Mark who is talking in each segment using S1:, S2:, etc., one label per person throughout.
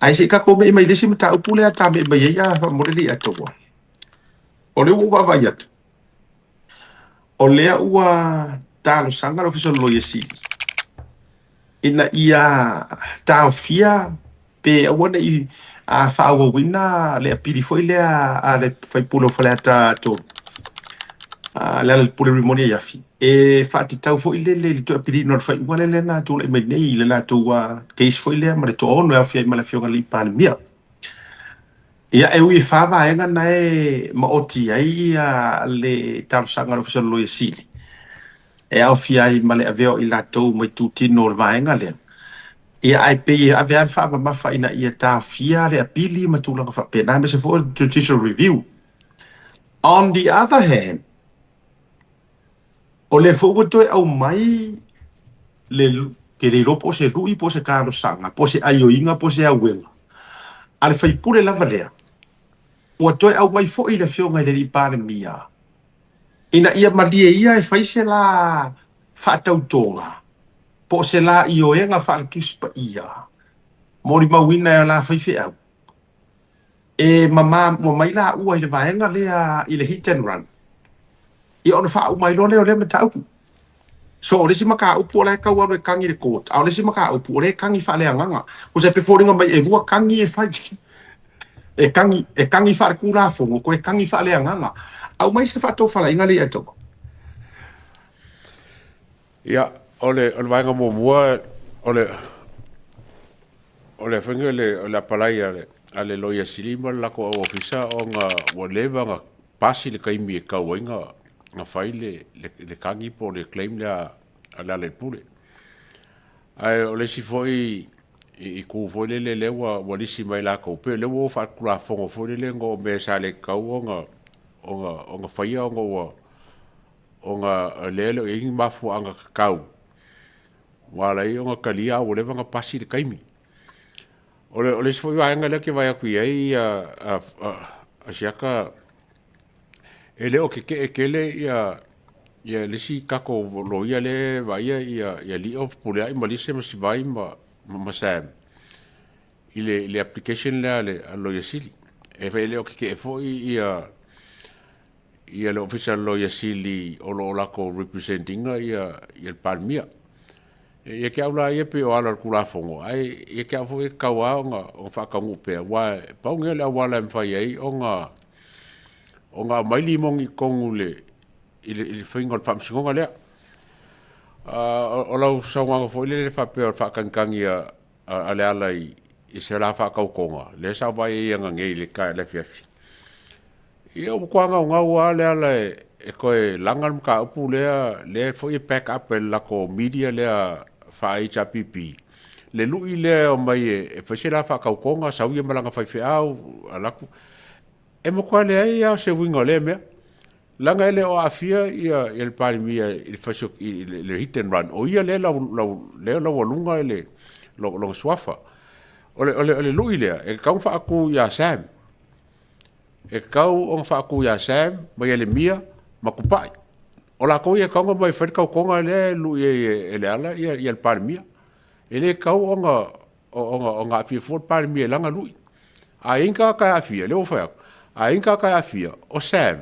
S1: ai se ka ko me mai lesi mata upule ata me mai ia fa moreli ato o le ua vai atu o lea ua talo sanga lo fiso lo yesili ina ia taofia pe awana i a whaawawina le apiri foi lea a le whaipulo whale ata to le ala pule rimonia iafi e whaatitau foi le to apiri no whai wale le na tūla i mai nei le na tū case foi lea ma le to ono e awhia i mala fionga li pāle mia ia e ui whāwaenga na e ma oti ai le talo sanga lo fiso lo yesili e awhia i male aveo i la tau mai tūtino le vaenga lea ia ai pe ave al fa ma fa ina ia ta fia le apili ma tu la fa pe na me se for judicial review. On the other hand, o le fo to au mai le ke le ropo se rui po se karo sanga po se ayo inga po se awenga ale fai pure la valea o to au mai fo i le fio ngai le pare mia ina ia malie ia e fai se la fa tautonga po se la io enga fa tuspa ia mori mawina la fai fe au e mama mo mai la ua i le vaenga lea i le hit and run i ona fa u mai lo le le mata upu so o le si maka upu o le kau anu e kangi le court a o le si maka upu o le kangi fa le anganga o se pe foringa mai e rua kangi e fai e kangi fa le kura fongo ko e kangi fa le anganga au mai se fa to fa la inga le ato
S2: ia ole vaenga mo mua ole fenga le palai ale loia silima la ko ofisa o nga whatever nga pasi le kaimi e kauinga nga faile le kangi po le claim le pule ai ole si foi i ku foi le wa lisi mai la ko pe le wo fa kula fongo foi le ngo me sa le kau nga faia o nga le i mafu anga kau wala i nga kalia o le nga pasi le kaimi ole se foi vaenga le ke vai aku ai a siaka ele o ke le ia le si kako lo ia le vai ia li of pule ai malise ma si vai ma sam le application le lo ia sili e fa ele o ke foi ia le official lo ia sili o lo la ko representing ia il palmia e ke aula ia pe o ala kula fongo ai e ke afo e kawa o fa ka ngupe wa pa un ele wala mfai ai o nga mai limong i kongule il fingo fam singo le o la so nga fo le fa pe o fa kan ia ale ala i se la fa ka konga le sa vai ia nga ngei le ka le fiafi ia o kwanga nga wa le ala e ko e langal ka pu le fo i pack up la ko media le fa HPP le lui le o mai e fasela fa ka konga sa ui malanga fa fe au alaku e mo kwa le ia se wingo le me langa ele o afia ia el palmia il fasio le hit and run o ia le la lunga ele lo swafa ole lui le e ka fa aku ya sam e kau on fa aku ya sam mai ele mia makupai ola ko ia kanga mai fa ka konga le lu ele ala ia el palmia ele kau onga fi fort palmia langa lu a inka ka afia le o fa a inka ka afia o sam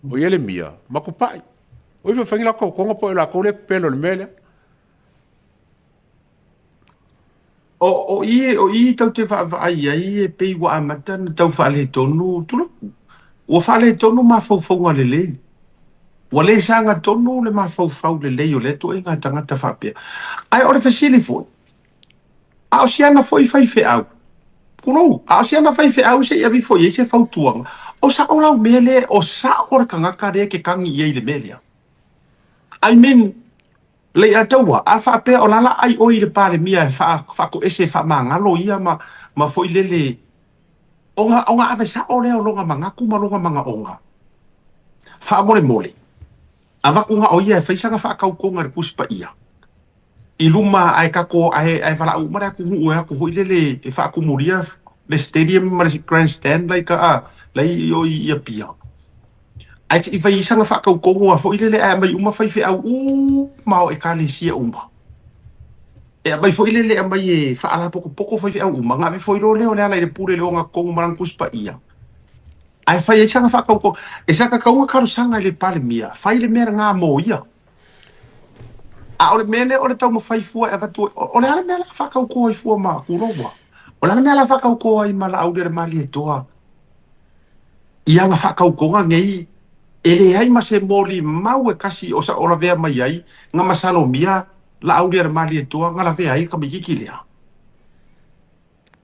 S2: o ele mia makupai o fa fa la ko konga po la ko le pelo le mele
S1: o i tau te ai e pe wa amata tau fa le tonu tu o fa le tonu ma fo le le wale sanga tonu le ma fo le le o le to inga tangata fa pe ai o le fasili fo a o siana foi fai fe au kuno a siana fai fe au se ia vi fo ye se fa tuanga o sa o la mele o sa o ka nga ka ke kangi ye le melia I mean le atawa a fa pe o la ai o ile pare mia fa ko ese fa manga lo ia ma foi le onga ave sa o le o longa manga ku ma longa manga onga fa mole ava kunga o ia fa sanga fa ka ko ngar kuspa ia iluma ai ka ko ai fala u mara ku hu ya ku ile e fa ku moria le stadium ma le grandstand like lai yo ia pia ai i vai sanga fa ka ko ngo fo ile le ai mai uma fai fe au ma o e ka le sia uma e mai foi le mai e fa ala poko foi au manga me foi lo le ala le pure le nga kong marang kuspa ia ai fai e sanga fa ko e saka ka unga karu sanga le pale mia fai le mera nga mo ia a ole mele ole tau mo fai fua e vatu ole ala mela fa ko i fua ma ku roa ole ala mela fa ko ai mala au le mali e toa ia nga fa ko nga ngei ele ai ma se moli mau e kasi o sa ora vea mai ai nga masalo mia la au le mali e toa nga la vea ai ka mi ki lea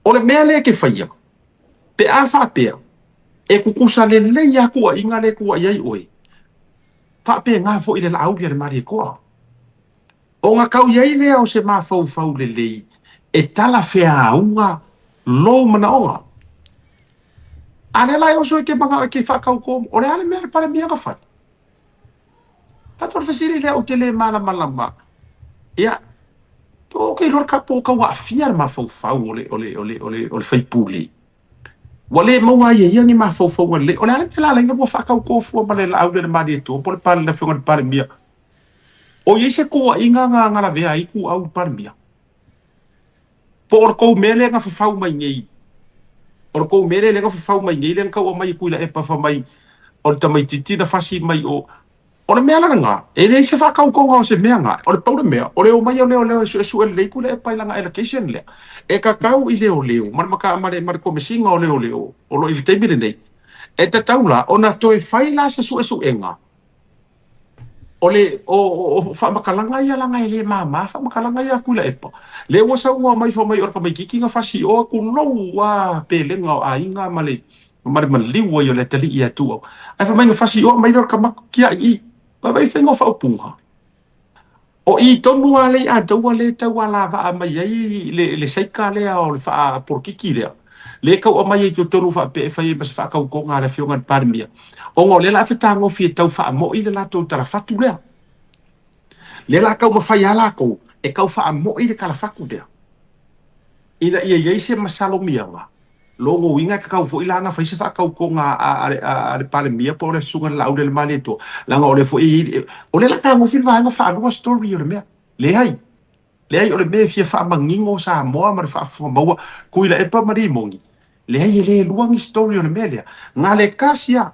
S1: ole mele ke faia pe a fa pe e kukusa le ya ku inga le ku ai oi fa pe nga fo ile la au le mali ko o nga kau iai lea o se ma fau le lei e tala fea unga lo mana onga ane lai o so ke manga ke fa kau ko o le ale mele pare mia ka fa tator fasiri le o tele mana malama ya to ke lor ka po ka wa fiar ma fau ole fai puli wale mo wa ye yangi ma fau wale ole ale mele ale ngo fa kau ko fu ma le au le ma di to por pare le fengo pare mia o ye se ko inga nga la vea iku au pare mia por ko mele nga fa mai ngei or ko mele le nga fa mai ngei le nga o mai ku la e pa fa mai or ta mai titi na fasi mai o le mea nga e le se fa kau ko nga o se mea nga o le pau le mea o le o mai o le su le ku le pa langa education le e ka kau i le o leo mar maka mare ko mesinga o leo o lo il temile nei e ta taula ona to e fai la se su enga ole o fa makalanga ia langa ele mama fa makalanga ia kula epa le wo sa ngo mai fa mai or ka mai kiki nga fasi o ku no wa pele nga a inga male mare mali wo yo le tali ia tu ai fa mai nga fasi o mai or ka makia i va vai fa ngo fa opunga o i tonu ale a tau ale tau ala va mai ai le seika le o le fa por kiki le ka o mai to tonu fa pe fa i bas fa ka ko nga le fionga parmia o ngo le la fa tango fi tau fa mo i le la to tara fatu le la ka ma fa ya la ko e ka fa mo i le kala faku de ina ia se masalo mianga lo ngo winga ka fo ila nga fa se fa ka ko nga a le parmia por le sunga la o le mali to la ngo le fo i o le la ka mo fi va nga fa no story o le le o le me fi fa mangingo sa mo ma fa mo ku ila e pa mari mongi le luang story o le melia nga le kasia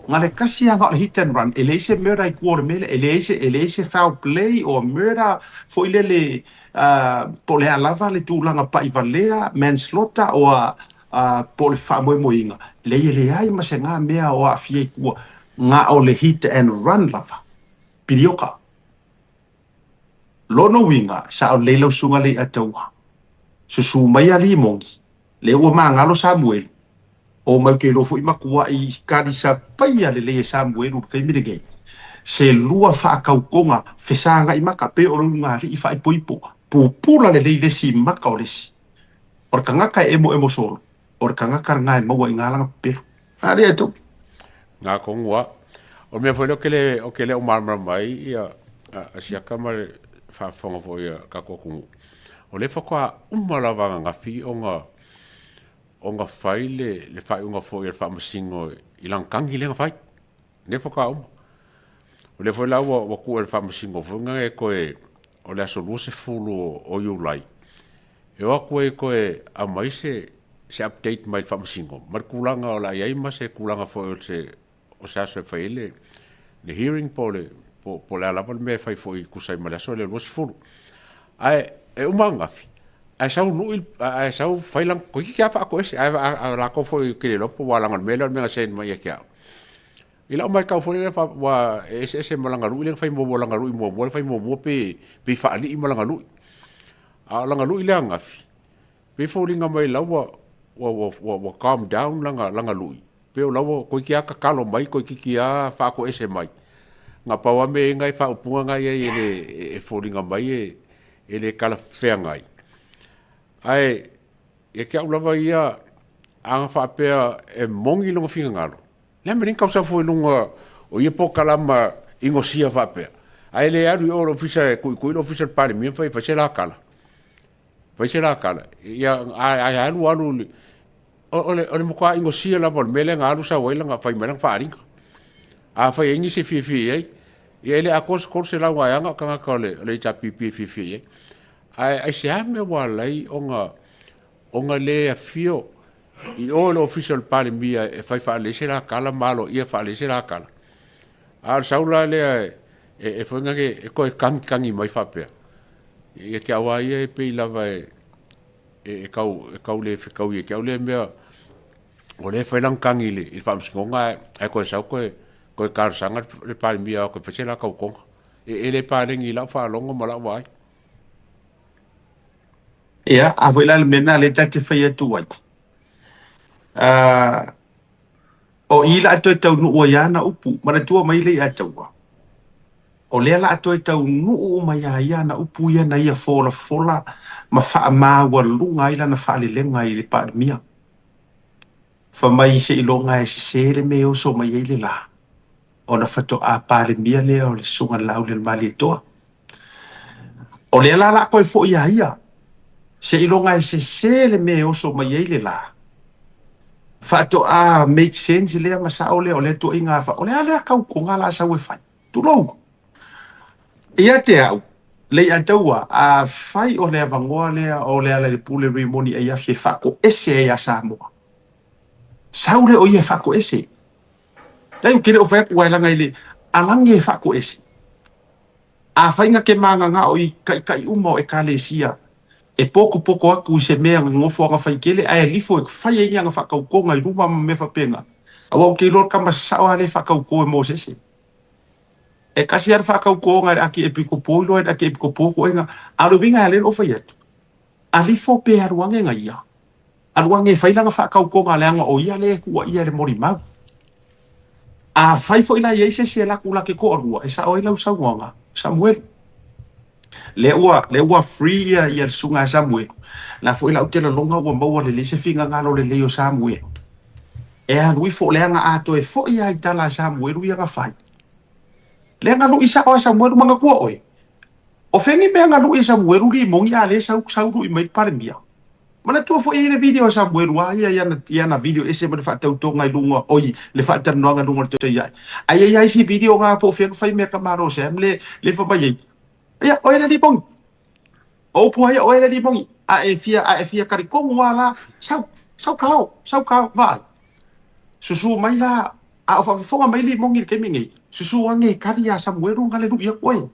S1: nga le hit and run elese murder ku o le mele elese foul play o murder fo ile le po le alava le tulanga pa i valea manslaughter o po le fa mo inga le ai ma se nga mea o afie ku nga o le hit and run lava pirioka lono winga sa o le lo sunga le atawa susu mai ali mongi le o mangalo Samuel o mai ke lo foi makua i kadisa paia le Samuel u kai mirege se lua fa kaukonga fesanga i maka pe o lunga ri fa i poipo pupula le si maka o lesi or kanga ka emo solo or kanga ka nga mo wa ngala pe ari eto
S2: nga kongwa o me foi o que le o marmar mai ia a sia kamar fa fonga foi ka koku o le fa kwa umalava nga fi onga fai le fai unga foi le fa masingo ilang kangi le fai ne fa ka o le foi la wa ku le fa masingo funga e ko o le aso se fulu o you lai e o ko a mai se update mai fa masingo mar kulanga o la ia ma se kulanga foi o se aso fai le hearing po le ala me fai foi kusai ma le aso le se fulu ai e umanga fi ai sau fai lang ko ki fa ko ese ai la ko foi ke lo po wala ngal melo me sen mai ke ila mai ka foi fa wa ese malanga lu le fai mo malanga lu mo fai mo pe fa ali malanga lu a langa lu ile anga fi pe fo linga mai la wa calm down langa lu pe o la ko ki ka kalo mai ko ki fa ko ese mai nga pa wa me ngai fa upunga ngai e fo linga mai ele kala fe ngai ai e ke au lava ia anga fa pe e mongi longa finga ngalo le me rin causa foi lunga o ia po kalama ingosia fa pe ai le aru o official ku lo official pare mi fa la kala ia ai alu ole mo ka ingosia la vol mele ngalu sa wai langa fa melang fa ringa a fa ingi se fi ai ia le akos korse la wa anga kanga kole le cha pi fi ai ai se ame wa lai onga le fio i o le official pale mia e fai fa le sera kala malo ia fa le sera kala a saula le e fonga ke e ko kangi mai fa pe e ke awa ia e pe lava e kau le fe kau ia ke le mea o le fai lang kangi le i fa mskonga e ko sa ko kar sanga le pale mia ko fe sera kau ko e le pale ngi la fa longo mala wai
S1: ia a foi la le mena le tati fai atu ai o ila atu tau nu o yana upu mana tua mai le atu o le la atu tau nu o mai yana upu ia na ia fola ma fa ma wa lunga ila na fa le lenga i le pa mia fa mai se ilonga e se le me o so mai le la ona fato a pa le mia le o le sunga lau le mali toa o le la ko fo ia se ilonga e se le me o so mai le la fato a make sense le ma sa ole ole to inga fa ole ala ka ko ngala sa we fa tu lo ia te au le ataua a fai o le avangoa lea o le ala le pule rimoni e ia fie fako ese e a Samoa saule o ia fako ese tai kire o fai kua langa ile alangi e fako ese a fainga ke manga nga o i kai uma e kalesia e poko aku se mea ngofo anga fai kele ai lifo e fai e nga fakau ko ngai ruma me fa penga awa ke lor kama sawa le fakau ko e Moses e kasi ar fakau ko ngai aki e piko poilo e aki e piko poko nga alo vinga le o fai atu alifo pe aruange nga ia aruange fai langa fakau ko nga le anga o ia le ku ia le morimau a fai fo ina ye se la kula ke ko rua e sa o ila usawanga Samuel le ua free ia sunga Samuel la foi la utela longa wa maua le se finga ngalo le leo Samuel e a lui fo le nga ato e fo ia itala Samuel ia nga fai le nga lu isa o Samuel manga ko oi o fengi me nga lu isa Samuel ri mongi ale sa ru i mai parmia mana tu fo ina video Samuel wa ia na video ese me fa tau tonga lunga oi le fa tan no nga lunga te ia ai si video nga po fai me kamaro sem le fo ba ye ia o ina di bong o puai o ina di bong a e fia kari kongu wala sau kao vai susu mai la a fa fonga mai li mongi ke mingi susu ange kari ya Samuel ngale lu ia koe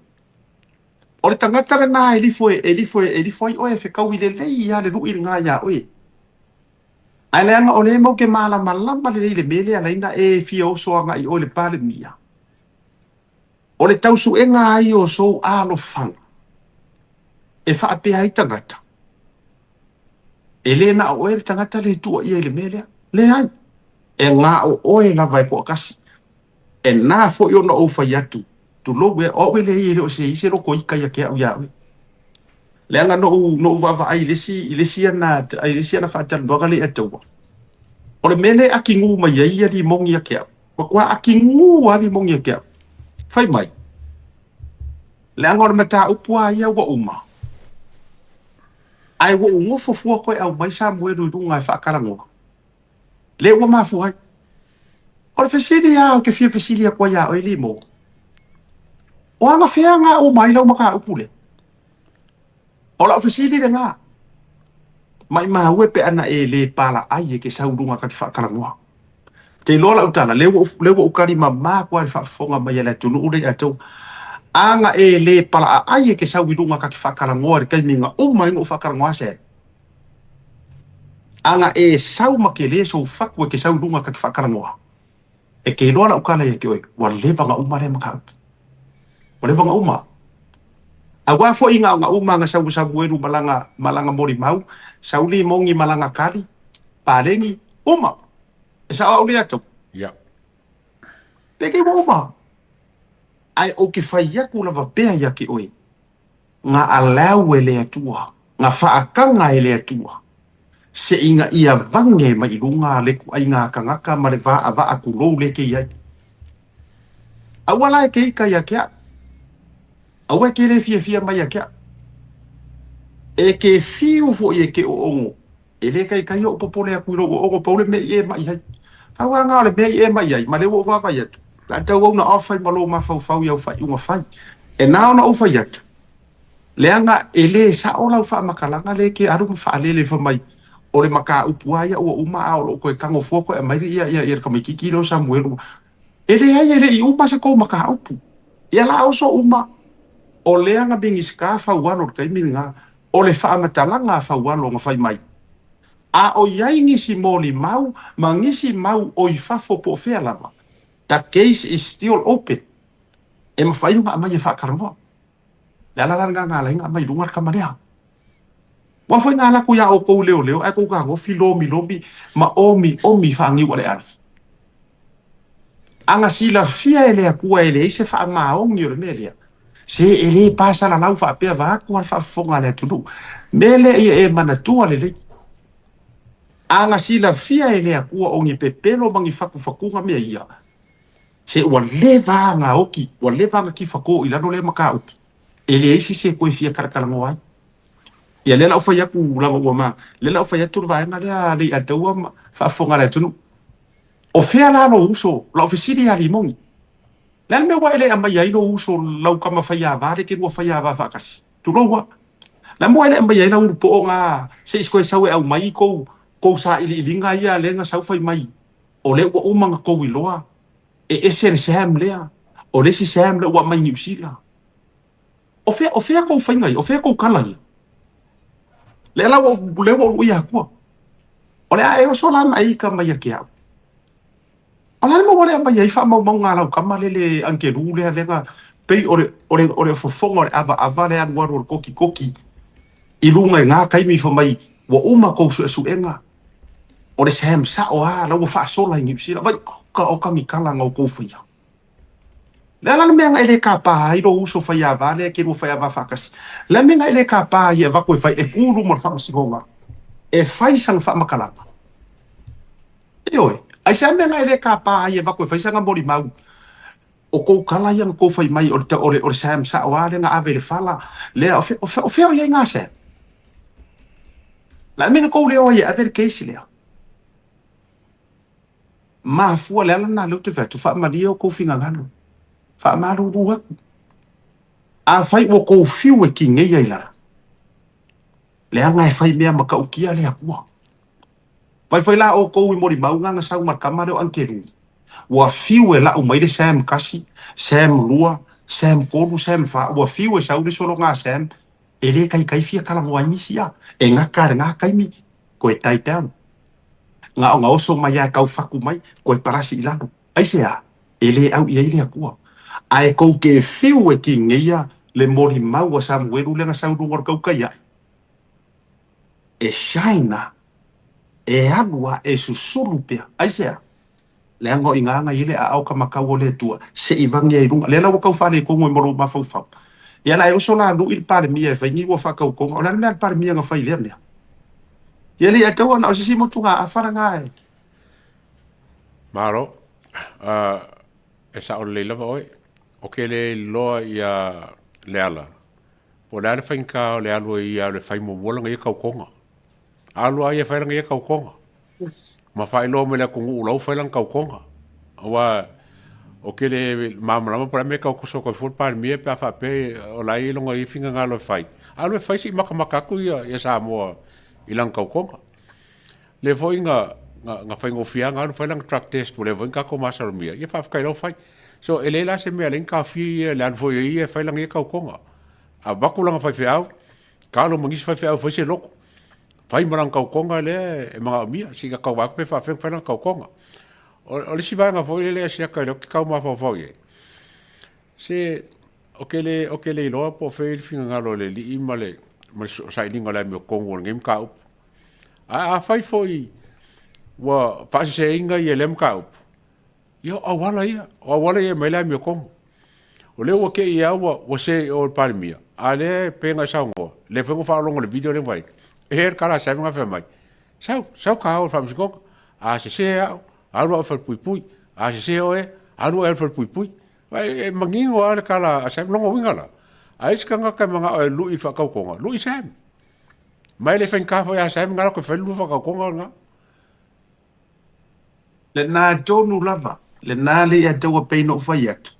S1: o le tangata na e li foi o e fe kau ile le ia le lu nga ya oi ai le anga o le mo ke mala le mele ala ina e fia o so anga i o le pale mia o le tausu e nga ai o so alo fang e fa pe ai tangata Elena o e tangata le tua ia le mele le ai e nga o e la vai ko kasi e na fo yo no o fa yatu tu lo we o le ile o se ise ro ko ika ya ke ya le anga no va ai le si na fa tan do gale eto o le mele akingu mai ia di mongi ke kwa akingu ali mongi ke fai mai le anga o mata upua ia wa uma ai wo ngo fo ko au mai Samuel du nga fa karango le wa ma fu ai o fesilia o ke fesilia ko ya o limo o anga fea nga o mai lau maka upule o la fesilia nga mai ma we pe ana e le pala ai ke saurunga ka ki fa karango te lola utala le wo ukari ma ko fa fonga mai la tunu ule ato anga e le pala ai ke saurunga ka ki fa karango ke minga o mai no fa karango se anga e sau makele so fakwe ke sau lunga ka whakarangoa. E ke loa la ukala e ke oi, wa levanga uma le maka. Wa levanga uma. A wafo inga nga uma nga sau sabueru malanga mori mau, sau li mongi malanga kari, palengi, uma. E sa au le ato.
S2: Ya.
S1: Peke mo uma. Ai o ki whai yaku lava pea ya ke oi. Nga alau e le atua, nga whaakanga e le atua. Se inga ia vange mai runga le ku ai nga kangaka ma le va ava aku lo le ke ia awala ke ika ya kia awe ke le fia mai ya kia e ke fiu fo ye ke o ongo e le kai kai o popole aku lo o popole me e mai hai awa nga le me e mai ai ma le wo va vai atu la tau na ofai ma lo ma fau ya fai uma fai e na o fa ya leanga ele sa o lau fa makalanga le ke aru fa le fa mai o le maka upua ia o uma a o ko kango foko e mai ia ka mai kiki lo Samuel ele ai ele i uma sa ko maka upu ia la o so uma o leanga bingi ska fa walo kai minga o le fa matalanga fa walo nga fai mai a o iai ngisi moli mau mangisi mau o i fa fo po fe lava the case is still open e mawhai unga mai e whakarangoa. Le ala nga ngā lai nga mai runga ka manea. Wa foi ngā laku ya o kou leo leo, ai kou ka ngofi lomi lomi, ma omi whangi wale ana. Anga sila fia ele a kua ele, se wha maongi o le melea. Se ele pasa la lau wha pia vaku al wha fonga le tunu. Mele e mana tua le lei. Anga sila fia ele a kua ongi pepelo mangi whakuwhakunga mea ia. Se ua lewa ngā oki, ua lewa ngā ki whako i lano le maka upi. Ele eisi se koe fia karakalango ai. Ia lela o fai aku langa ua ma, lela o fai atu vaenga lea lei ataua whaafonga le tunu. O fea lalo uso, la ofisiri a limongi. Lela me waele a mai aino uso lau kama fai a vare ke rua fai a vavakasi. Tuloua. La mo ele a mai aina uru po o ngā se iskoe sau e au mai kou sa ili ilinga ia lenga sau fai mai. O le ua umanga kou iloa. E ese le Sam lea. O le si Sam le ua mai New Zealand. O fea kou whainga i, o fea kou kala i. Le ala o ia kua. O le a e o sola mai ka mai a ke au. O le mo wale a mai a i wha mau ngā lau kama le anke rū lea lenga pei o le fofonga o le ava le anuaru o le koki koki. I runga i ngā kaimi wha mai wa uma kou su enga. O le Sam sa o a lau wha sola i ngipsira. Vai o ka mi kala ngau kou whaia. Le ala mea ngai le ka pā i ro uso whai a vale ke ro whai a whakasi. Le mea ngai le ka pā i e wako e whai e kūru mo whakasikonga. E whai sang whamakalapa. E oe, ai sa mea ngai le ka pā i e wako e whai sanga mori mau. O kou kala i ang kou whai mai o le Sam sa o ale nga ave le whala. Le o wheo i ngā se. La mea kou leo i e ave le keisi lea. Maa fua le ala na leo te vetu whaamalia o kou whinga ngano. Whaamaru rua. A whai o kou whiu e ki ngei ai lara. Le anga e whai mea maka ukia le akua. Whai la o kou i mori maunga nga sau markama reo ankeru. Ua whiu e la o maire Sam kasi, Sam rua, Sam kolu, Sam wha. Ua whiu e sau le solo ngā Sam. E le kai fia kala ngoa inisia. E ngā kare ngā kaimi. Ko e tai down. Ngā o ngā oso mai a kau whaku mai. Ko e parasi ilano. Aisea. E le au i eile akua. Ai kou ke whiu e ki ngeia le mori mau a Samuelu le nga sau rungor kau kai ai. E shaina, e agua, e susuru pia. Aisea, le ango i nganga ile a au ka makau o le tua, se i vangi e runga. Le la wakau whane kongo i moro mawhau whau. Ia la e oso la nu il pare mia e whaingi wa whakau kongo. O la mea pare mia nga whai lea mea. Ia le a taua na o sisi motunga a wharanga e.
S2: Maro, e sa o le lava oi. O ke le loa ia le ala. Po le ale whainka o le alua ia le whai mo wolanga ia kaukonga. Alua ia whailanga ia kaukonga.
S1: Yes.
S2: Ma whai loa me le kungu ulau whailanga kaukonga. Awa, o ke le mamalama para me kau kuso koi fulpare mie pe a whape o la i longa i whinga ngā loa whai. Alua whai si makamakaku ia sa moa ilang kaukonga. Le voi nga whaingo whianga alu whailanga truck test po le voi kako masarumia. Ia whawhakai lau whai. So ele la se mea len ka fi le an foi ia fai lang ia kau konga. A baku lang fai au. Kalo mangis fai au foi se loko. Fai marang kau konga le e mga mia si ka kau baku pe fai lang kau konga. O le si vai nga foi le si ka le kau ma foi. Se o ke le loa po fai finga ngalo le li ima le ma sai ninga le me kongo ngem kau. A fai foi wa fa se inga ia lem kau. Yo awala ia mai la mi kom. O le o ke ia wa se o palmia. Ale penga sango. Le fengo fa longo le video le vai. Her kala sa nga fa mai. Sau ka o fam sikok. A se alu fa pui. A se o e alu fa pui. Vai mangingo ale kala sa longo wingala. A iska nga ka mga lu i fa ka konga. Lu i sam. Mai le fen ka fa ya sam nga ko fa lu fa ka konga nga.
S1: Le na tonu lava. Le nā le a taua peino whai atu.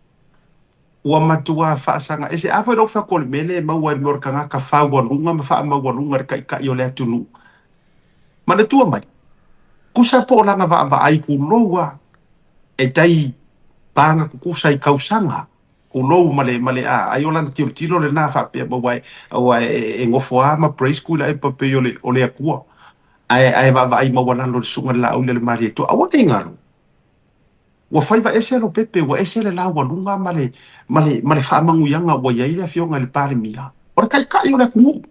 S1: ua matua whaasanga. E se awhai rau whakole mele maua i mora ka ngaka whaualunga ma wha maualunga re kai o le atunu. Mana tua mai. Kusa po langa wa ai ku loa e tai panga kukusa i kausanga. Ku lou male ai olana tiro le nā whapea maua e ngofo a ma praise kula e pape o le akua. Ai wa ai maualano le sunga la au le mari e to. Awa ne ngaro. Wa faiva ese no pepe wa ese le la wa lunga male fa mangu yanga wa ya ile fionga le pale mia ora kai ora ku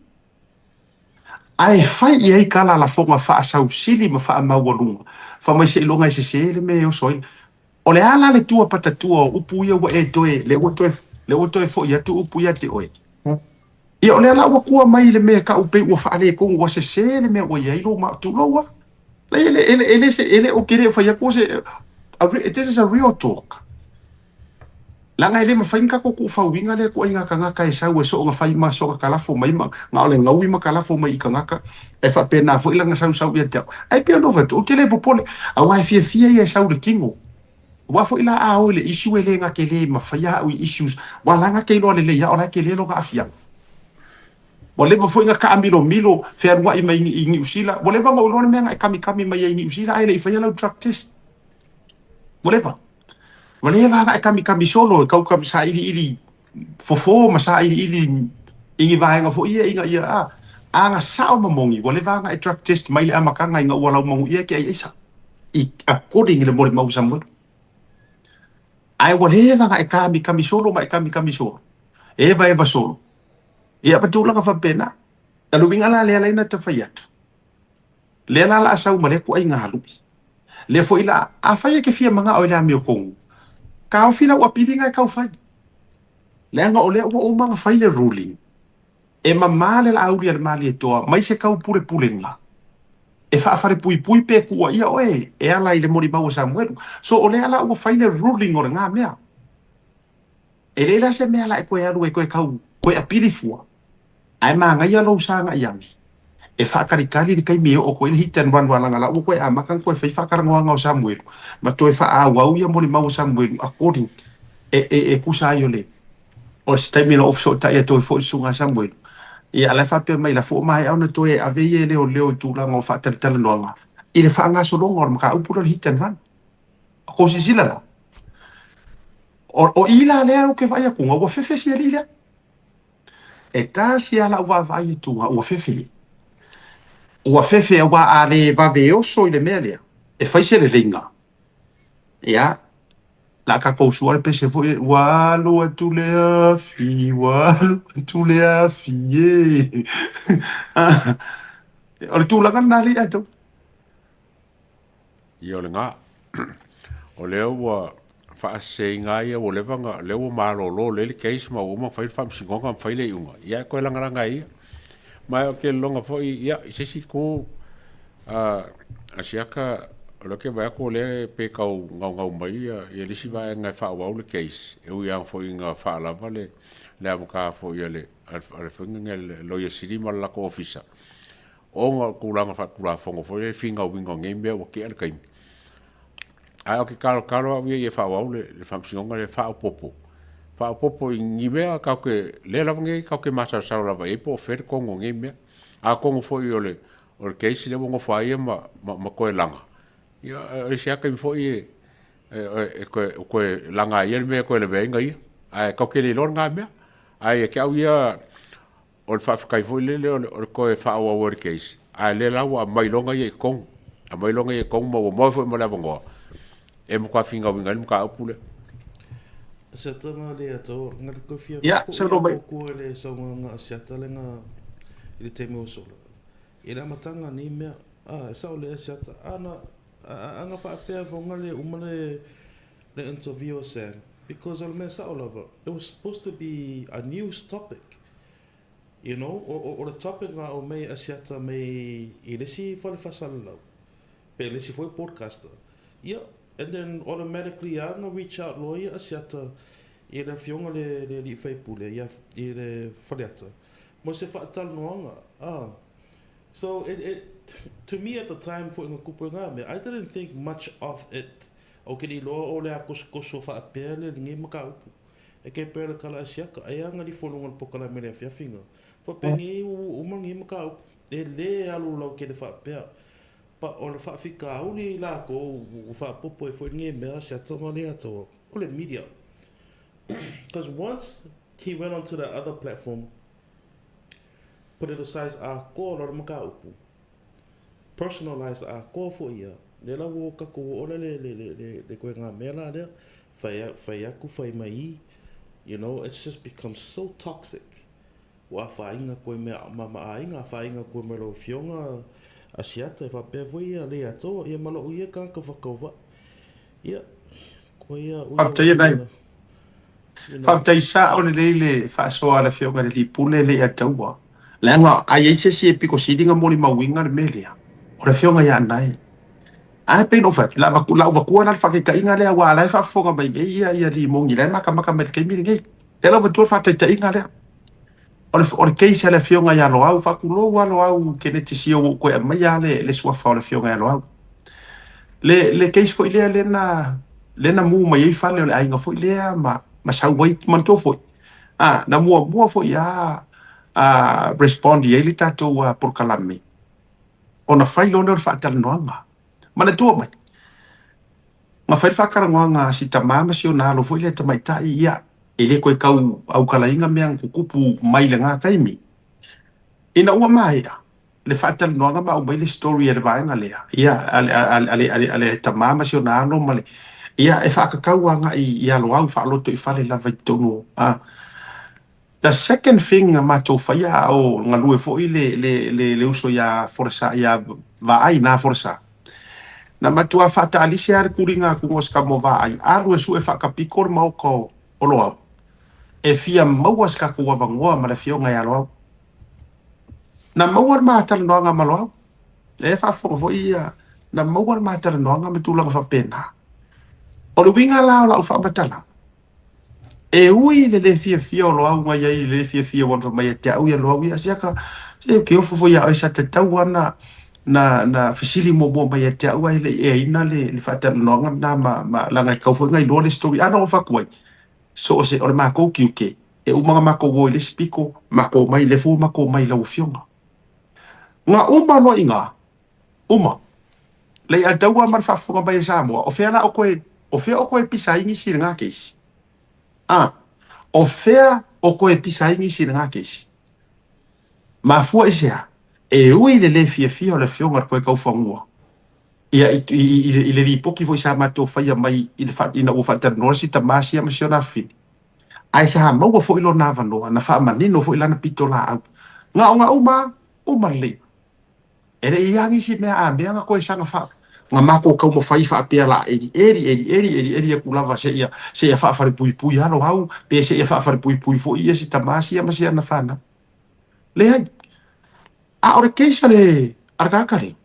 S1: ai fai e kala la fonga fa sa usili ma fa ma wa lunga fa mai se longa se le me o soi o le ala le tua patatua upu ia wa e toe le o toe fo ia tu upu ia te oi ia o le ala wa ku mai le me ka upe wa fa le ko wa se le me wa ya ilo ma tu lo wa ele o kere fa ya ko se this is a real talk. Langa ele ma fainga ko ku fauinga le ko inga kanga kai sa we so nga fai ma so ka la fo mai ma nga ole ngawi ma ka la fo mai kanga ka e fa pena fo ilanga sa ia te ai pe no vet o tele popole a wa fie ia sa le kingo wa fo ila a o le issue ele nga ke le ma faia o issues wa langa ke lo le ya ora ke le lo ga afia o le fo inga ka milo fe wa i mai i usila o le va mo lo me nga kami mai i usila ai le fa ia lo drug test whatever. Whatever nga kami solo kau kam sa ili fofo ma sa ili ingi vai nga fo ia inga ia nga sao mamongi whatever nga drug test mai le amaka nga inga wala mangu ia ke ai isa I according le mori mau samu ai whatever nga kami solo ma kami solo eva solo ia patula nga fa pena alu bingala le na te faiat le la asau male ko ai nga halu le fo ila a faia ke fia manga o ila mi kong ka o fila wa pilinga ka fai le nga ole o manga fai le ruling e mamale la auria le mali to mai se ka pure nga e fa fare pui pe ku ia oe e ala ile mori mau Samuel so ole ala o fai le ruling o nga mea e le la se mea la e ko ya ru e ko ko apili fua ai manga ia lo sanga yami e fa karikali di kai me o ko hitan wan wala ngala o ko a makan ko fa fa karanga o Samuel ma to fa a wa ia mori mau Samuel according e kusa yo le o stai me of so ta e to fo sunga Samuel e ala fa pe mai la fo mai ona to e ave ye le o tu la ngo fa tal no nga i le fa nga so lo ngor ma u puro hitan wan ko si sila la o ila le o ke vai ku ngo fe si ila e ta si ala wa vai tu o fe ua fefe wa a le vave oso i le mea lea. E faise le ringa. Ia, la ka kousua le pese fo walo atu le afi, walo atu le afi, ye. O le tūlanga na li ato.
S2: Ia o le ngā. O leo ua whaase ngā ia o lewanga, leo maro lo le keis ma uma whai whamsingonga ma whai le iunga. Ia koe langaranga ia. Mai o ke longa fo ia sesi ko asiaka lo ke ba ko le pe kau ngau mai ia le si ba nga fa wa le case e u yang fo inga fa la vale le am ka fo ia le al fo nga lo ia siri mal la ko ofisa o nga ku la fa ku la fo fo le finga winga ngem be o ke al kai ai o ke kalo ia fa wa le fam singa le fa popo fa popo ngi mea ka ke le la ngi ka ke masa sa la e po fer ko ngi mea a ko fo yo le o ke si le mo fa ia ma ko langa ia e sia ka fo i ko langa ia me ko le venga ia ai ka ke le lor nga mea ai ke au ia o fa ka fo le o ko fa wa work case ai le la wa mai longa ia ko a mai longa ia ko mo fo mo la bongo e mo ka finga winga mo ka upule
S3: Sata nga le ato, nga le kofia ko le saunga nga sata le nga i le teme o sola. I la matanga ni mea, sao le sata, anga whaapea vonga le umale le interview o Sam. Because al mea sao lava, it was supposed to be a news topic. You know, o le topic nga o mei asiata mei i lesi whale whasala lau. Pe lesi foi podcaster. Yeah. And then automatically anga reach out lawyer asiata i le fionga le li faipule ia i le whaleata. Mo se whaatal noanga. So it to me at the time for inga kupu ngā me, I didn't think much of it. O ke ni loa o le a koso whaapea le ngi maka upu. e ke pele kala asiaka ai anga li fononga le pokala mele afiafinga fa pengi u mangi maka e le alu lau ke le fa pea pa o le fa fika uli la ko u fa popo e foi nge mea sa toma le ato o le media because once he went onto the other platform politicized a ko lo maka upu personalized a ko fo ia le la wo ka ko o le ko nga mela le fa ku fa mai you know it's just become so toxic wa fa inga ko me ma inga fa inga ko me lo fionga asiata fa pe voi le ato ia malo ia ka ka fa ko ia ko ia u
S1: Whaftai sa o le leile whaasoa la whionga le li pune le a taua. Lenga, a yeise si e piko sidinga mori mawinga le melea. O le whionga ia nai. A pe no whak, la wakua na whake ka inga lea wa lai whafonga mai me ia li mongi lai maka me kei miri ngei. E lau watua whatai ta inga lea. O le keisa le whionga ia lo au, whakulo wa lo au kene te sio wo koe mai a le suafa o le whionga ia lo au. Le keisa fo ilea lena mu mai ei whale o le ainga fo ilea ma sau wai manto foi na mua foi respond ye li tato por kalame ona fai lo no fa tal noanga mana tu mai ma fai fa karanga si tamama si ona lo foi le tamai tai ia ele ko kau au kala inga meang kupu mai le nga kaimi ina ua mai le fa tal noanga ma o mai le story e va nga le ia ale tamama si ona lo male ia e whakakauanga i alo au whaaloto i whale lava i tono. The second thing ma tō whaia o ngā lue fo i le uso ia foresa, ia vaai nā foresa. Na matua whata alisi are kuringa kungos ka mo vaai. Aru e su e whakapikor mau ko olo au. E fia mauas ka kua vangoa ma le fionga i alo au. Na mauar maa tala noanga malo au. E whafonga fo ia. Na mauar maa tala noanga me tūlanga whapena. O le winga la o la ufa batala. E ui le fia o lo au ngai ai le fia wan mai te au ia lo au ia siaka e ke ofo foi ai sa te tau ana na fisili mo mai te au ai le e ina le fata no na ma la ngai kau foi ngai lo le story ana o fa kuai so se o ma ko ki ke e u manga ma ko wo le spiko ma ko mai le fu ma ko mai la ufionga nga uma no inga uma le a tau mar fa fu mai sa mo o fela o koe pisa ingi si nga keisi. O fea o koe pisa ingi si nga keisi. Ma fua isea, e ui le fia o le fionga koe kau whangua. Ia i le ripoki fo isa mato whaia mai i le whati ina ufata norsi ta maasi ama sio na fini. Ai sa maua fo ilo na vanoa, na wha manino fo ilana pito la au. Nga uma le. Ere iangi si mea a mea nga koe sanga wha. Nga mako kau mo fai fa pia la eri ku lava se ia fa fa pui halo hau pe se ia fa fa pui fo ia si tamasi ama se na fana le ai a ore keisa le argakari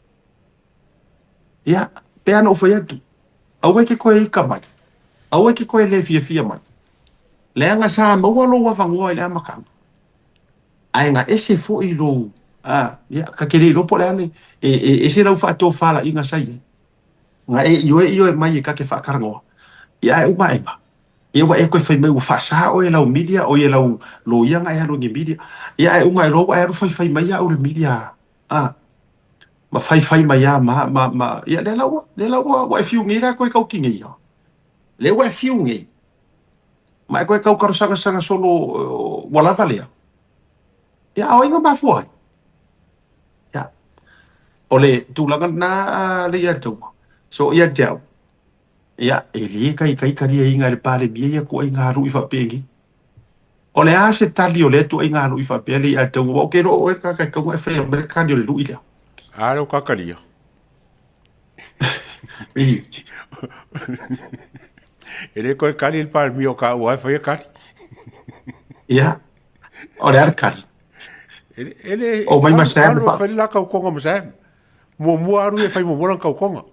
S1: ia pe ana foi atu au ke ko e kamai au ke ko le fia mai le anga sa mo lo wa vango ile amaka ai nga ese fo i lo ia ka ke lo po le ane e se la fa to fala inga sai nga io mai ka ke fa karango ia e mai ba ia wa e ko fai mai fa sa o ela o media o ela o lo ia nga ero ngi media ia e mai lo ero fai mai ya o media ma fai mai ya ma ia le la wa fiu ngi ra ko ka kingi ia le wa fiu ngi ma ko ka ka sanga solo wala valia ia o inga ma foi ia ole tu langa na le ia tu so ia jau ia eli kai ria inga le pale bia ko inga ru ifa pengi o le ase tali o le tu inga ru ifa pele ia tu o ke ro ka ko e fe americano le ru ile
S2: aro kakalia ele ko kali el pal mio ka wa fa ka
S1: ia o le arkari
S2: ele
S1: o mai masam
S2: fa la ka ko masam mo aru e fa mo ka ko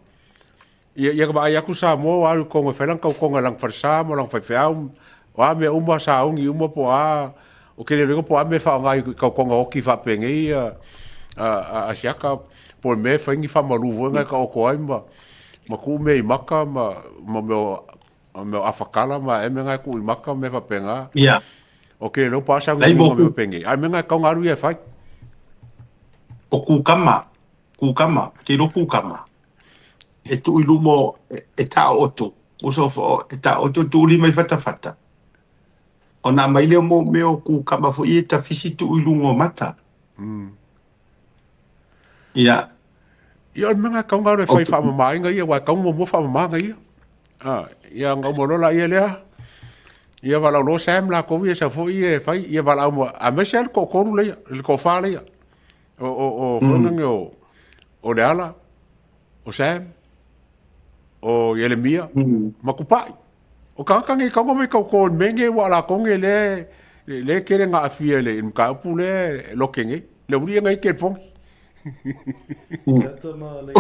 S2: ia ka ai aku sa mo alu ko felang kau ko lang farsa mo lang fa feau wa me uma sa ungi uma po o ke le po me fa ngai kau ko o ki fa pengi a siaka po me fa ngi fa malu vo ngai ka o ko ai ma ku me maka ma o me afakala ma e me ngai ku maka me fa penga
S1: ia
S2: o ke lo pa sa
S1: lai mo
S2: ngu me pengi ai me ngai ka ngaru e fai
S1: o ku kama ke ro ku kama e tu ilu mo e ta oto o so fo e ta oto tu li mai fata ona mai le mo me o ku kama fo i ta fisi tu ilu ngo mata ia
S2: ia me ngai ka ngaru e fai fa ma ngai ia wa ka mo fa ma ngai ia ngau mo la ia le ia wala lo sam la ko ia sa fo ia fai ia wala mo a me sel ko le ko fa le o fronga o le ala o sam o Yeremia makupai o kangi ka ngome ka ko menge wala ko ngele le kere nga afia le ka pule lo kenge le uri ngai ke fong
S3: Sata ma le